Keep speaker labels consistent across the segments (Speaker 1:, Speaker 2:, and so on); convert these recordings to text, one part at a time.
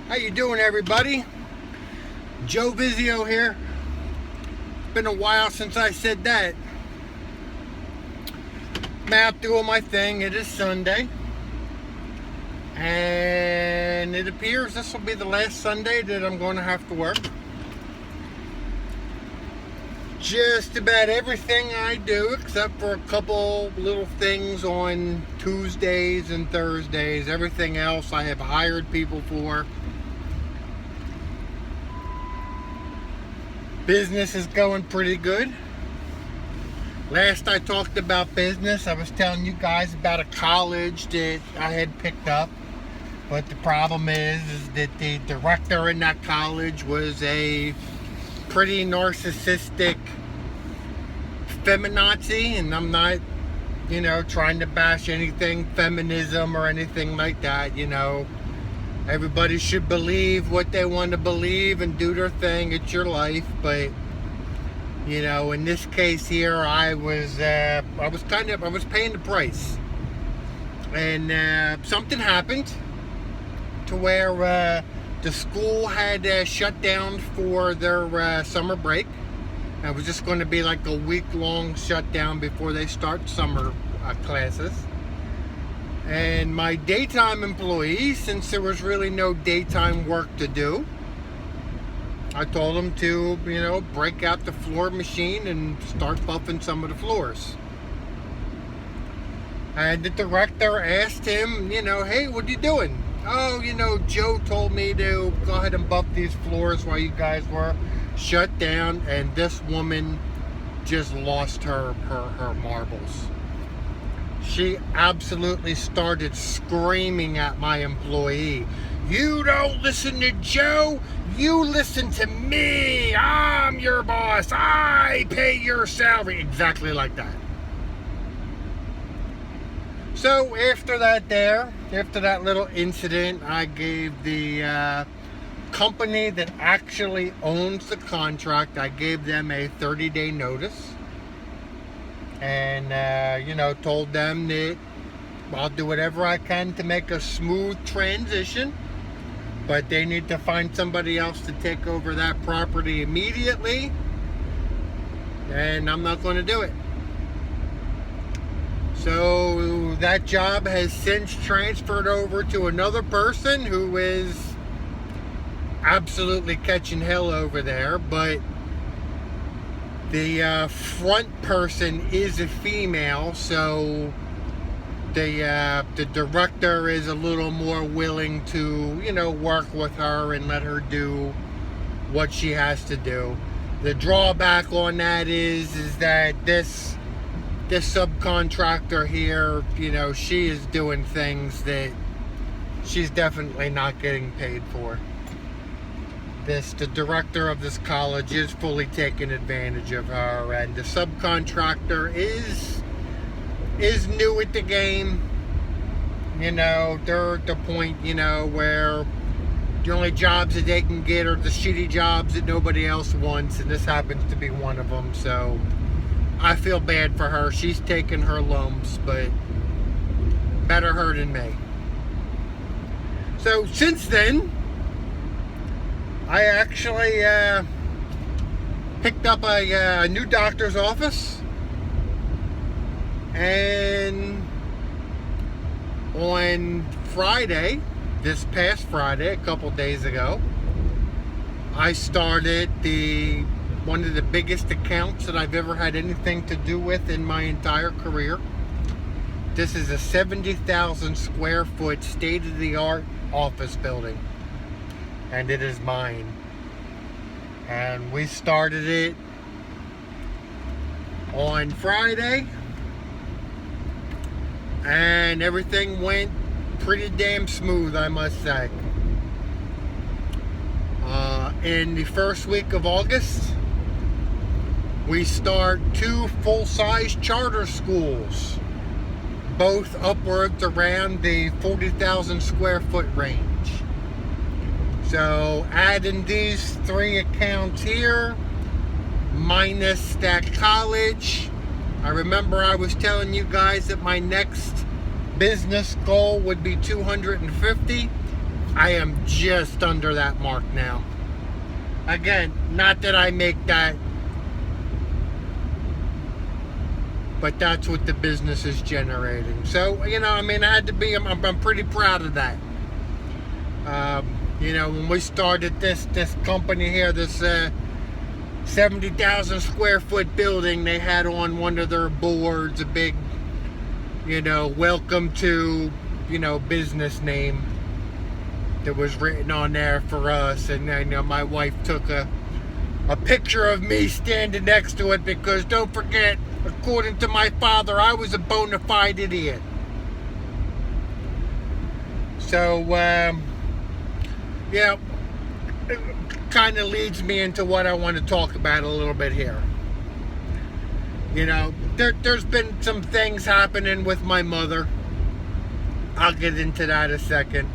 Speaker 1: How you doing, everybody? Joe Vizio here. It's been a while since I said that. I'm out doing my thing. It is Sunday. And it appears this will be the last Sunday that I'm going to have to work. Just about everything I do, except for a couple little things on Tuesdays and Thursdays. Everything else I have hired people for. Business is going pretty good. Last I talked about business, I was telling you guys about a college that I had picked up. But the problem is that the director in that college was a pretty narcissistic feminazi, and I'm not, trying to bash anything feminism or anything like that. Everybody should believe what they want to believe and do their thing. It's your life, but in this case here, I was paying the price, and something happened to where the school had shut down for their summer break. It was just going to be like a week-long shutdown before they start summer classes. And my daytime employees, since there was really no daytime work to do, I told them to, break out the floor machine and start buffing some of the floors. And the director asked him, hey, what are you doing? Oh, Joe told me to go ahead and buff these floors while you guys were shut down. And this woman just lost her marbles. She absolutely started screaming at my employee. You don't listen to Joe, you listen to me. I'm your boss. I pay your salary. Exactly like that. So after that little incident, I gave the company that actually owns the contract, I gave them a 30-day notice. And, told them that I'll do whatever I can to make a smooth transition. But they need to find somebody else to take over that property immediately. And I'm not going to do it. So that job has since transferred over to another person who is absolutely catching hell over there. But the front person is a female, so the director is a little more willing to, work with her and let her do what she has to do. The drawback on that is that this subcontractor here, she is doing things that she's definitely not getting paid for. The director of this college is fully taking advantage of her, and the subcontractor is new at the game. They're at the point, where the only jobs that they can get are the shitty jobs that nobody else wants, and this happens to be one of them. So I feel bad for her. She's taking her lumps, but better her than me. So since then, I actually picked up a new doctor's office, and on Friday, this past Friday, a couple days ago, I started one of the biggest accounts that I've ever had anything to do with in my entire career. This is a 70,000 square foot state-of-the-art office building. And it is mine. And we started it on Friday, and everything went pretty damn smooth, I must say. In the first week of August, we start 2 full-size charter schools, both upwards around the 40,000 square foot range. So adding these 3 accounts here, minus that college, I remember I was telling you guys that my next business goal would be 250. I am just under that mark now. Again, not that I make that, but that's what the business is generating. So, I had to be, I'm pretty proud of that. When we started this company here, this 70,000 square foot building, they had on one of their boards a big, welcome to, business name that was written on there for us. And my wife took a picture of me standing next to it, because don't forget, according to my father, I was a bona fide idiot. So, it kind of leads me into what I want to talk about a little bit here. There's been some things happening with my mother. I'll get into that in a second.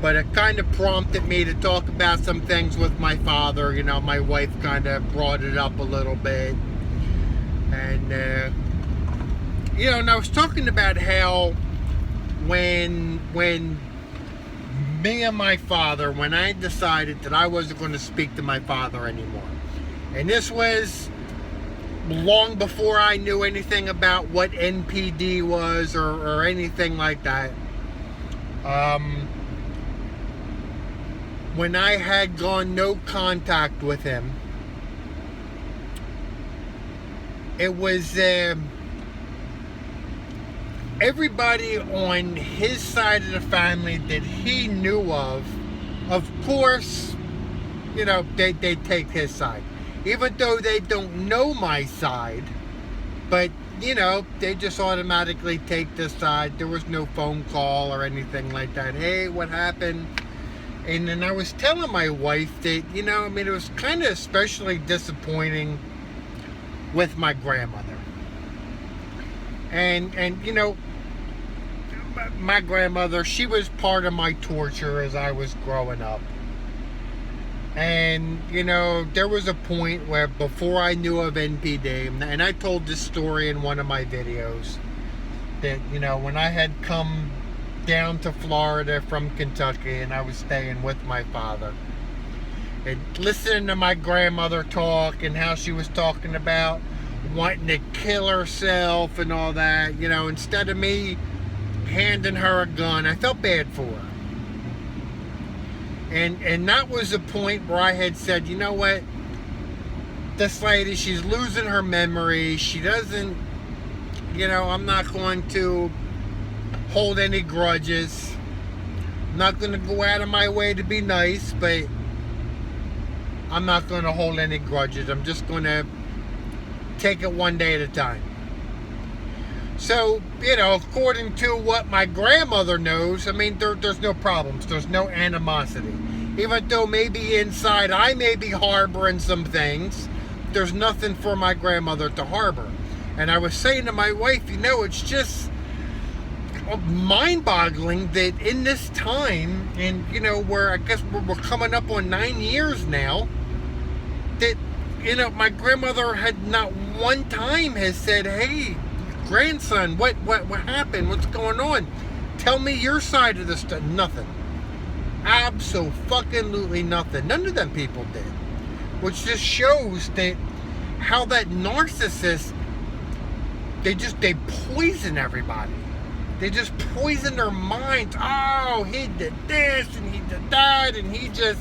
Speaker 1: But it kind of prompted me to talk about some things with my father. My wife kind of brought it up a little bit. And, and I was talking about how when me and my father, when I decided that I wasn't going to speak to my father anymore. And this was long before I knew anything about what NPD was or anything like that. When I had gone no contact with him, it was everybody on his side of the family that he knew of course, they take his side. Even though they don't know my side, but, they just automatically take this side. There was no phone call or anything like that. Hey, what happened? And then I was telling my wife that, it was kind of especially disappointing with my grandmother. And my grandmother, she was part of my torture as I was growing up. And, there was a point where before I knew of NPD, and I told this story in one of my videos, that, when I had come down to Florida from Kentucky and I was staying with my father, and listening to my grandmother talk and how she was talking about wanting to kill herself and all that, instead of me handing her a gun, I felt bad for her. And that was the point where I had said, you know what, this lady, she's losing her memory. She doesn't, I'm not going to hold any grudges. I'm not going to go out of my way to be nice, but I'm not going to hold any grudges. I'm just going to take it one day at a time. So, according to what my grandmother knows, there's no problems. There's no animosity. Even though maybe inside I may be harboring some things, there's nothing for my grandmother to harbor. And I was saying to my wife, it's just mind-boggling that in this time, and, where I guess we're coming up on 9 years now, that, my grandmother had not one time has said, hey, grandson, what happened? What's going on? Tell me your side of the stuff. Nothing. Absolutely nothing. None of them people did. Which just shows that how that narcissist, they poison everybody. They just poison their minds. Oh, he did this and he did that and he just...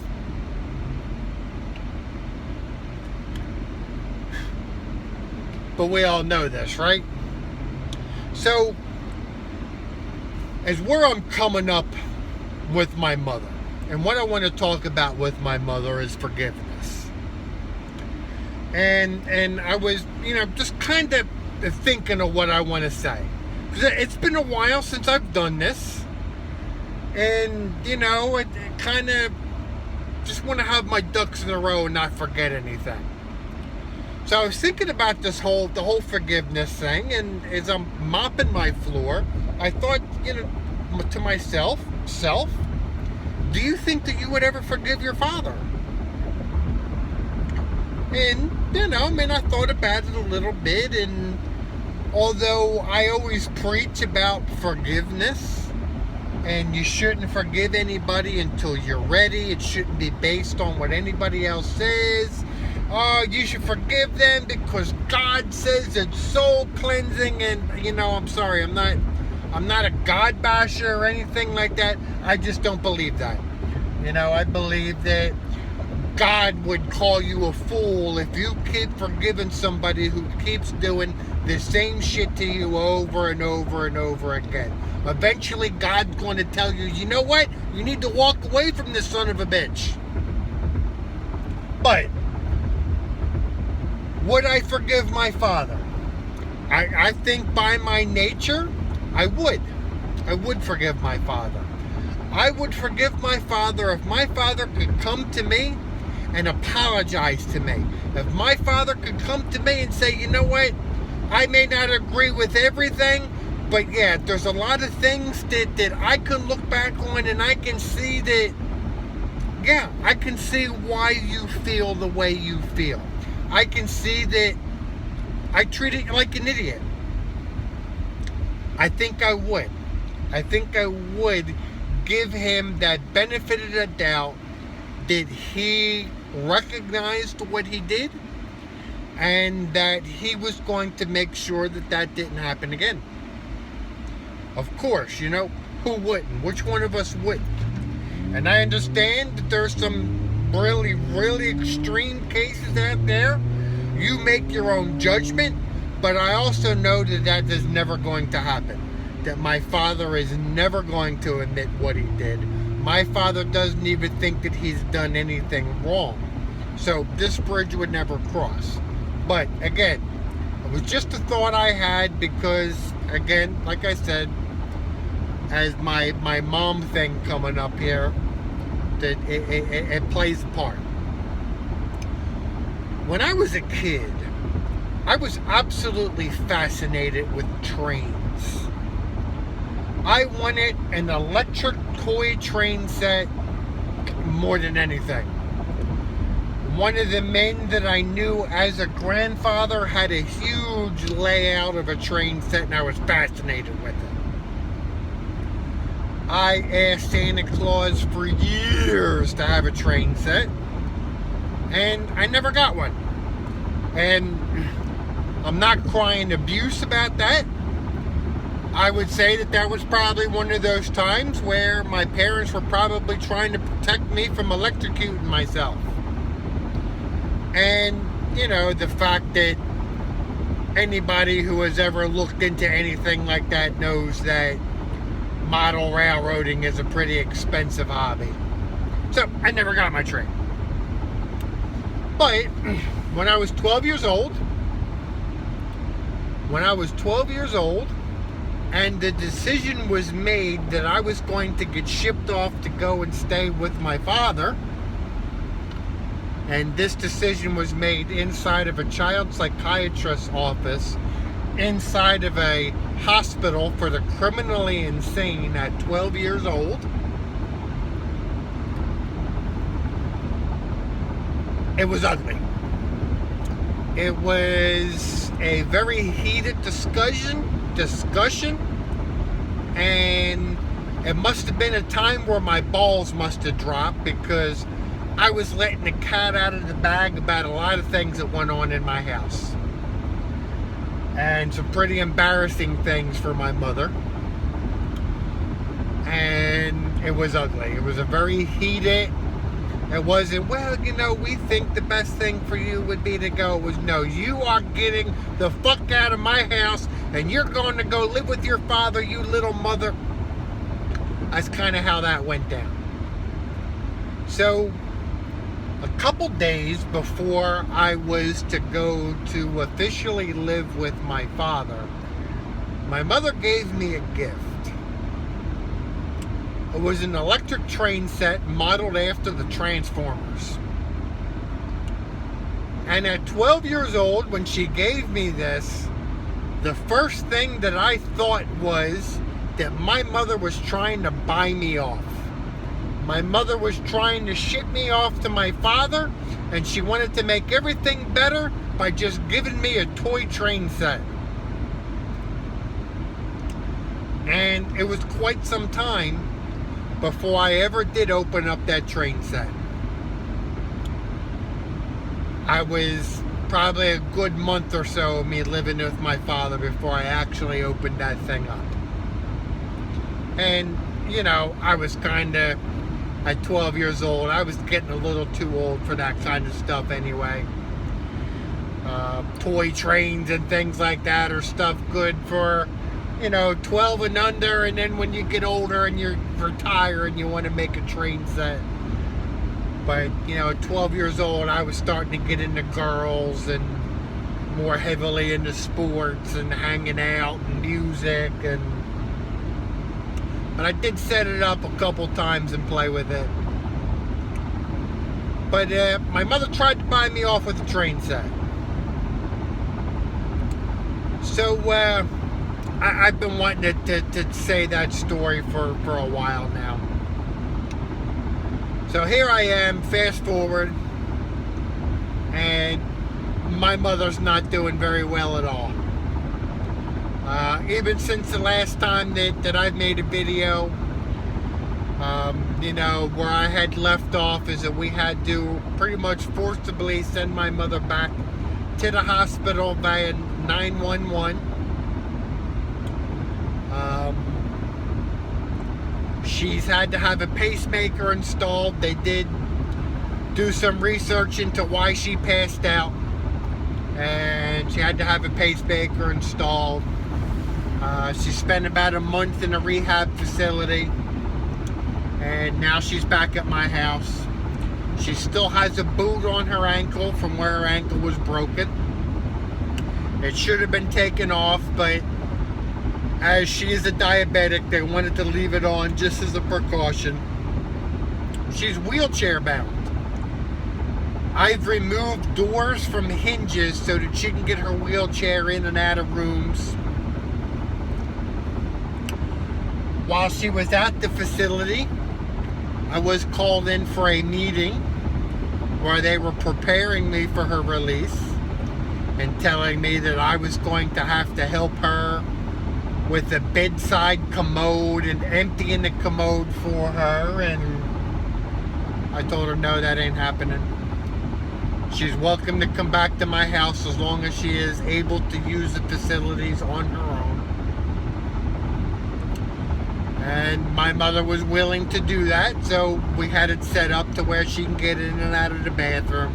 Speaker 1: But we all know this, right? So, as where I'm coming up with my mother, and what I want to talk about with my mother is forgiveness. And I was, just kind of thinking of what I want to say. Because it's been a while since I've done this. And, it kind of just want to have my ducks in a row and not forget anything. So I was thinking about the whole forgiveness thing, and as I'm mopping my floor, I thought, to myself, do you think that you would ever forgive your father? And, I thought about it a little bit, and although I always preach about forgiveness, And you shouldn't forgive anybody until you're ready. It shouldn't be based on what anybody else says. Oh, you should forgive them because God says it's soul cleansing. And I'm sorry, I'm not a God basher or anything like that. I just don't believe that. I believe that God would call you a fool if you keep forgiving somebody who keeps doing the same shit to you over and over and over again. Eventually, God's going to tell you, you know what? You need to walk away from this son of a bitch. But would I forgive my father? I think by my nature, I would. I would forgive my father. I would forgive my father if my father could come to me and apologize to me. If my father could come to me and say, you know what? I may not agree with everything, but yeah, there's a lot of things that I can look back on and I can see that, yeah, I can see why you feel the way you feel. I can see that I treated you like an idiot. I think I would. I think I would give him that benefit of the doubt that he recognized what he did and that he was going to make sure that that didn't happen again. Of course, who wouldn't? Which one of us wouldn't? And I understand that there's some really, really extreme cases out there. You make your own judgment, but I also know that that is never going to happen. That my father is never going to admit what he did. My father doesn't even think that he's done anything wrong. So this bridge would never cross. But again, it was just a thought I had because, again, like I said, as my mom thing coming up here, that it plays a part. When I was a kid, I was absolutely fascinated with trains. I wanted an electric toy train set more than anything. One of the men that I knew as a grandfather had a huge layout of a train set, and I was fascinated with it. I asked Santa Claus for years to have a train set, and I never got one. And I'm not crying abuse about that. I would say that that was probably one of those times where my parents were probably trying to protect me from electrocuting myself. And, the fact that anybody who has ever looked into anything like that knows that model railroading is a pretty expensive hobby. So, I never got my train. But, when I was 12 years old, and the decision was made that I was going to get shipped off to go and stay with my father, and this decision was made inside of a child psychiatrist's office, inside of a hospital for the criminally insane at 12 years old. It was ugly. It was a very heated discussion, and it must have been a time where my balls must have dropped because I was letting the cat out of the bag about a lot of things that went on in my house. And some pretty embarrassing things for my mother. And it was ugly. It was a very heated. It wasn't, we think the best thing for you would be to go. It was, no, you are getting the fuck out of my house and you're going to go live with your father, you little mother. That's kind of how that went down. So, a couple days before I was to go to officially live with my father, my mother gave me a gift. It was an electric train set modeled after the Transformers. And at 12 years old, when she gave me this, the first thing that I thought was that my mother was trying to buy me off. My mother was trying to ship me off to my father, and she wanted to make everything better by just giving me a toy train set. And it was quite some time before I ever did open up that train set. I was probably a good month or so of me living with my father before I actually opened that thing up. And, I was kind of, at 12 years old, I was getting a little too old for that kind of stuff anyway. Toy trains and things like that are stuff good for, 12 and under, and then when you get older and you retire and you want to make a train set. But, at 12 years old, I was starting to get into girls and more heavily into sports and hanging out and music. But I did set it up a couple times and play with it. But my mother tried to buy me off with a train set. So I've been wanting to say that story for a while now. So here I am, fast forward, and my mother's not doing very well at all. Even since the last time that I've made a video, where I had left off is that we had to pretty much forcibly send my mother back to the hospital via 911. She's had to have a pacemaker installed. They did do some research into why she passed out, and she had to have a pacemaker installed. She spent about a month in a rehab facility, and now she's back at my house. She still has a boot on her ankle from where her ankle was broken. It should have been taken off, but as she is a diabetic, they wanted to leave it on just as a precaution. She's wheelchair bound. I've removed doors from hinges so that she can get her wheelchair in and out of rooms. While she was at the facility, I was called in for a meeting where they were preparing me for her release and telling me that I was going to have to help her with the bedside commode and emptying the commode for her, and I told her no, that ain't happening. She's welcome to come back to my house as long as she is able to use the facilities on her own. And my mother was willing to do that, so we had it set up to where she can get in and out of the bathroom.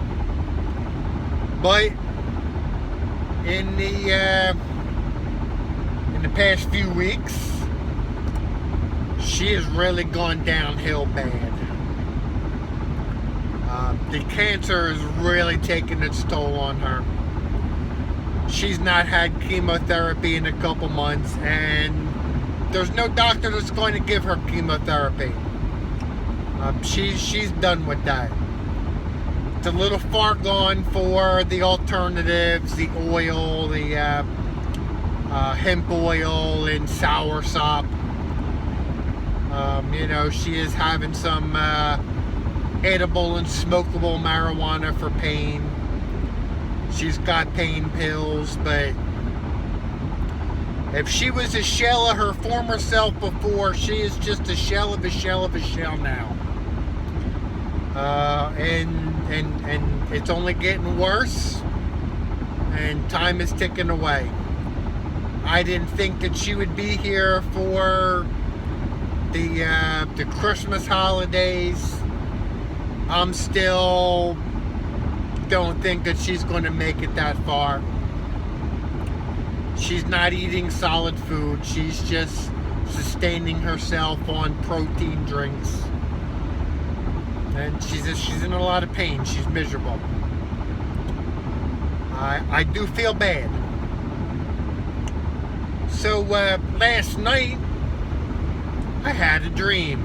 Speaker 1: But in the past few weeks, she has really gone downhill bad. The cancer is really taking its toll on her. She's not had chemotherapy in a couple months, and there's no doctor that's going to give her chemotherapy. She's done with that. It's a little far gone for the alternatives, the oil, the hemp oil and soursop. She is having some edible and smokable marijuana for pain. She's got pain pills, but if she was a shell of her former self before, she is just a shell of a shell of a shell now. And it's only getting worse, and time is ticking away. I didn't think that she would be here for the Christmas holidays. I'm still don't think that she's going to make it that far. She's not eating solid food. She's just sustaining herself on protein drinks. And she's in a lot of pain. She's miserable. I do feel bad. So last night, I had a dream.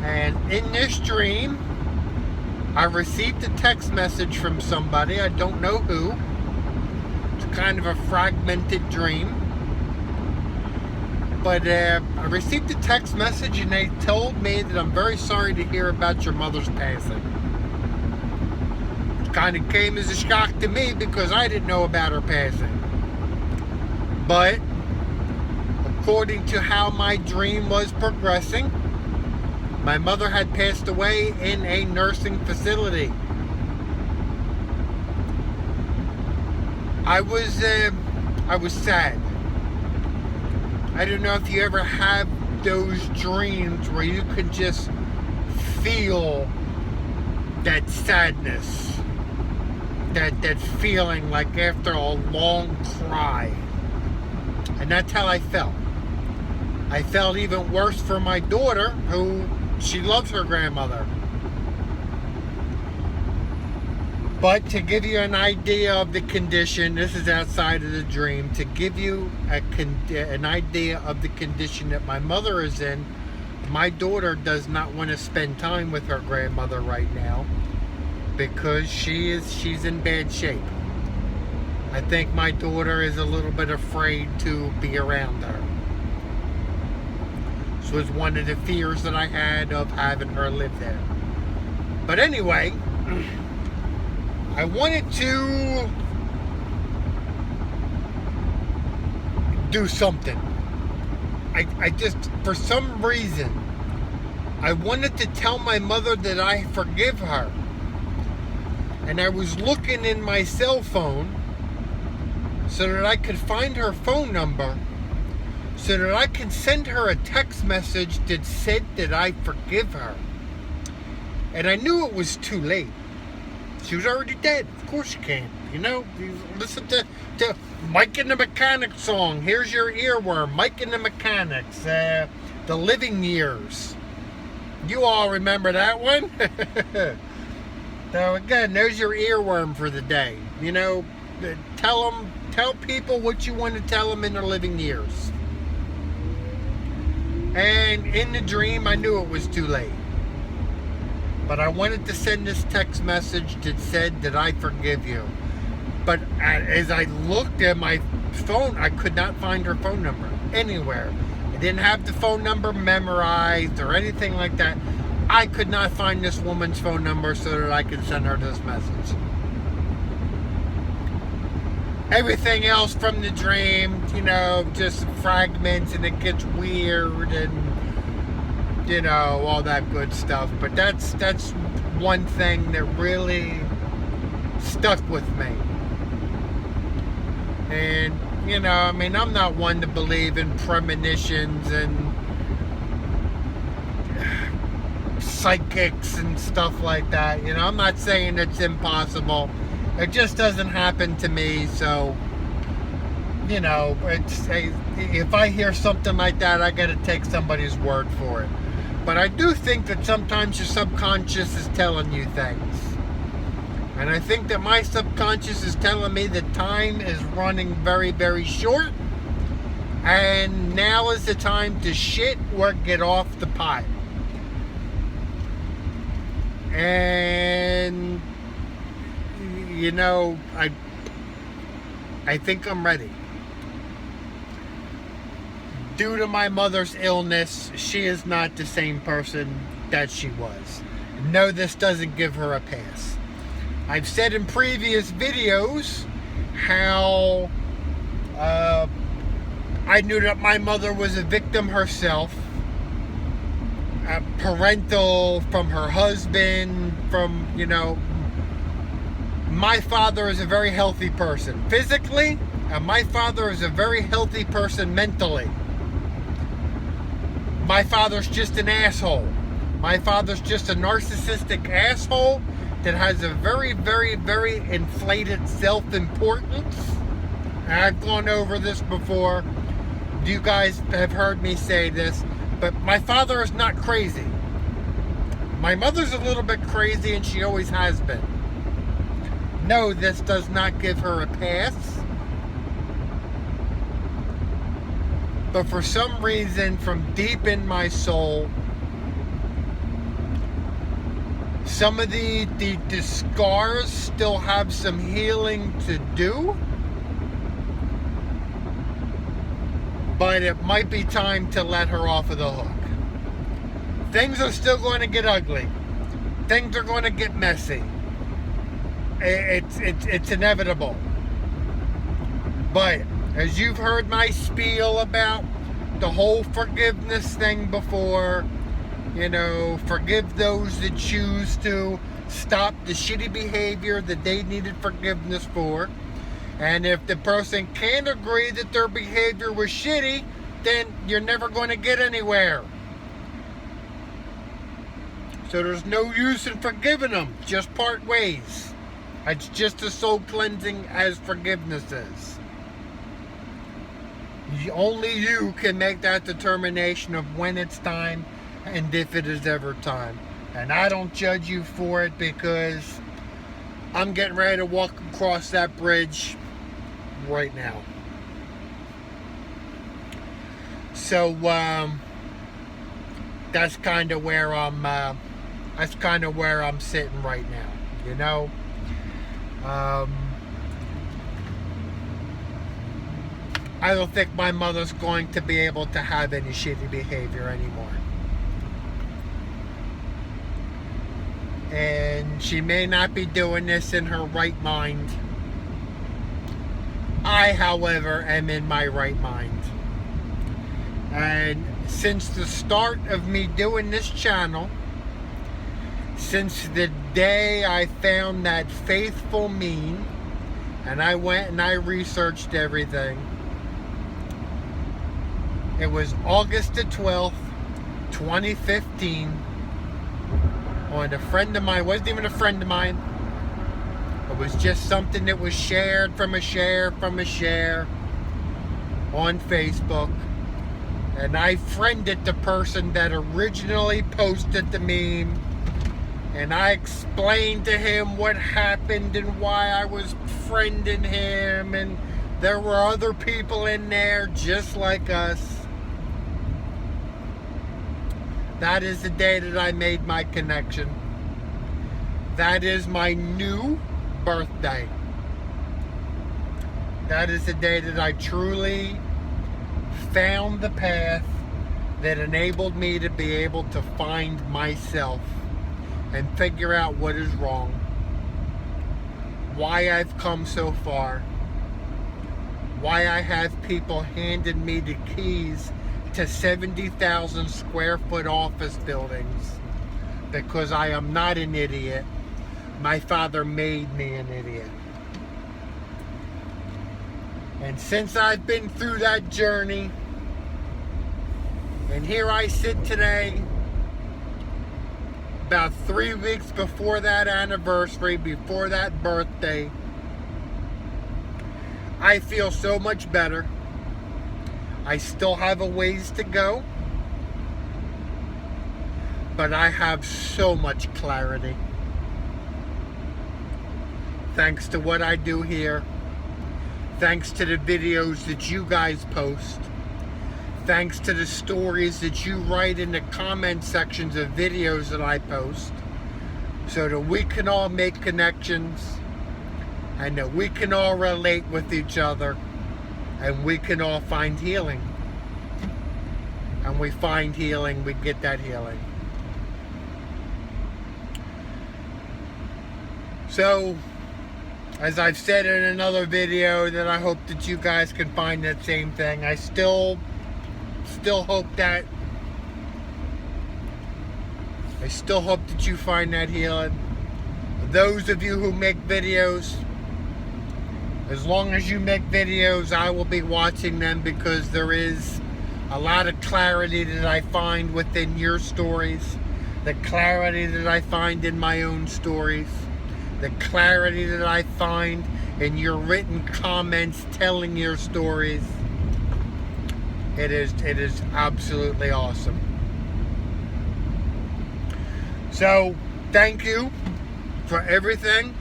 Speaker 1: And in this dream, I received a text message from somebody. I don't know who. It's kind of a fragmented dream. But I received a text message, and they told me that I'm very sorry to hear about your mother's passing. It kind of came as a shock to me because I didn't know about her passing. But according to how my dream was progressing, my mother had passed away in a nursing facility. I was sad. I don't know if you ever have those dreams where you can just feel that sadness, that feeling like after a long cry. And that's how I felt. I felt even worse for my daughter, who she loves her grandmother. But to give you an idea of the condition, this is outside of the dream, to give you an idea of the condition that my mother is in, my daughter does not want to spend time with her grandmother right now because she's in bad shape. I think my daughter is a little bit afraid to be around her. This was one of the fears that I had of having her live there. But anyway, I wanted to do something. I just, for some reason, I wanted to tell my mother that I forgive her. And I was looking in my cell phone so that I could find her phone number, so that I can send her a text message that said that I forgive her. And I knew it was too late. She was already dead. Of course you can't. You know, you listen to Mike and the Mechanics song. Here's your earworm. Mike and the Mechanics. The Living Years. You all remember that one? So again, there's your earworm for the day. You know, tell people what you want to tell them in their living years. And in the dream, I knew it was too late. But I wanted to send this text message that said that I forgive you. But as I looked at my phone, I could not find her phone number anywhere. I didn't have the phone number memorized or anything like that. I could not find this woman's phone number so that I could send her this message. Everything else from the dream, you know, just fragments, and it gets weird and, you know, all that good stuff. But that's one thing that really stuck with me. And, you know, I mean, I'm not one to believe in premonitions and psychics and stuff like that. You know, I'm not saying it's impossible. It just doesn't happen to me. So, you know, if I hear something like that, I got to take somebody's word for it. But I do think that sometimes your subconscious is telling you things. And I think that my subconscious is telling me that time is running very, very short. And now is the time to shit or get off the pot. And, you know, I think I'm ready. Due to my mother's illness, she is not the same person that she was. No, this doesn't give her a pass. I've said in previous videos how I knew that my mother was a victim herself. Parental from her husband, from, you know, my father is a very healthy person physically, and my father is a very healthy person mentally. My father's just an asshole. My father's just a narcissistic asshole that has a very, very, very inflated self-importance. And I've gone over this before. You guys have heard me say this, but my father is not crazy. My mother's a little bit crazy, and she always has been. No, this does not give her a pass. But for some reason, from deep in my soul, some of the scars still have some healing to do. But it might be time to let her off of the hook. Things are still going to get ugly. Things are going to get messy. It's inevitable. But as you've heard my spiel about the whole forgiveness thing before. You know, forgive those that choose to stop the shitty behavior that they needed forgiveness for. And if the person can't agree that their behavior was shitty, then you're never going to get anywhere. So there's no use in forgiving them. Just part ways. It's just as soul cleansing as forgiveness is. Only you can make that determination of when it's time and if it is ever time. And I don't judge you for it, because I'm getting ready to walk across that bridge right now. So that's kind of where I'm sitting right now, you know. I don't think my mother's going to be able to have any shitty behavior anymore. And she may not be doing this in her right mind. I, however, am in my right mind. And since the start of me doing this channel, since the day I found that faithful meme, and I went and I researched everything, it was August the 12th, 2015, on a friend of mine, wasn't even a friend of mine, it was just something that was shared from a share on Facebook, and I friended the person that originally posted the meme, and I explained to him what happened and why I was friending him, and there were other people in there just like us. That is the day that I made my connection. That is my new birthday. That is the day that I truly found the path that enabled me to be able to find myself and figure out what is wrong, why I've come so far, why I have people handing me the keys to 70,000 square foot office buildings, because I am not an idiot. My father made me an idiot. And since I've been through that journey, and here I sit today, about 3 weeks before that anniversary, before that birthday, I feel so much better. I still have a ways to go, but I have so much clarity. Thanks to what I do here, thanks to the videos that you guys post, thanks to the stories that you write in the comment sections of videos that I post, so that we can all make connections, and that we can all relate with each other, and we can all find healing. And we find healing, we get that healing. So, as I've said in another video, that I hope that you guys can find that same thing. I still hope that you find that healing. Those of you who make videos, as long as you make videos, I will be watching them, because there is a lot of clarity that I find within your stories, the clarity that I find in my own stories, the clarity that I find in your written comments telling your stories. It is absolutely awesome. So, thank you for everything.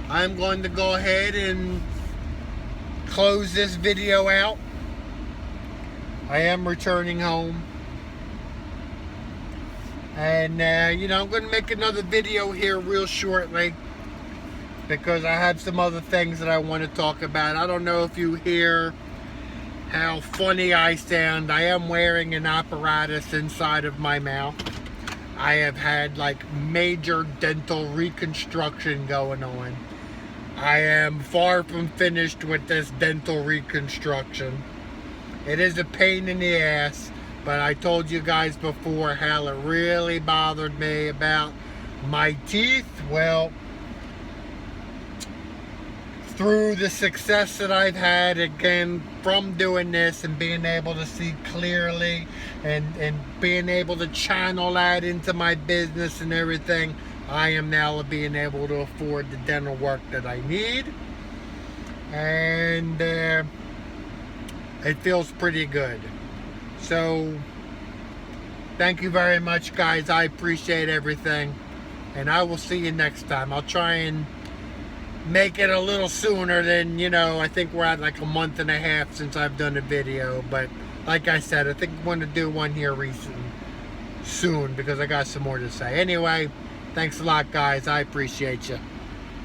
Speaker 1: I'm going to go ahead and close this video out. I am returning home. And, you know, I'm going to make another video here real shortly, because I have some other things that I want to talk about. I don't know if you hear how funny I sound. I am wearing an apparatus inside of my mouth. I have had like major dental reconstruction going on. I am far from finished with this dental reconstruction. It is a pain in the ass, but I told you guys before how it really bothered me about my teeth. Well, through the success that I've had, again, from doing this and being able to see clearly and being able to channel that into my business and everything, I am now being able to afford the dental work that I need. And it feels pretty good. So, thank you very much, guys. I appreciate everything. And I will see you next time. I'll try and make it a little sooner than, I think we're at like a month and a half since I've done a video. But like I said, I think I'm going to do one here soon because I got some more to say. Anyway, thanks a lot, guys. I appreciate you.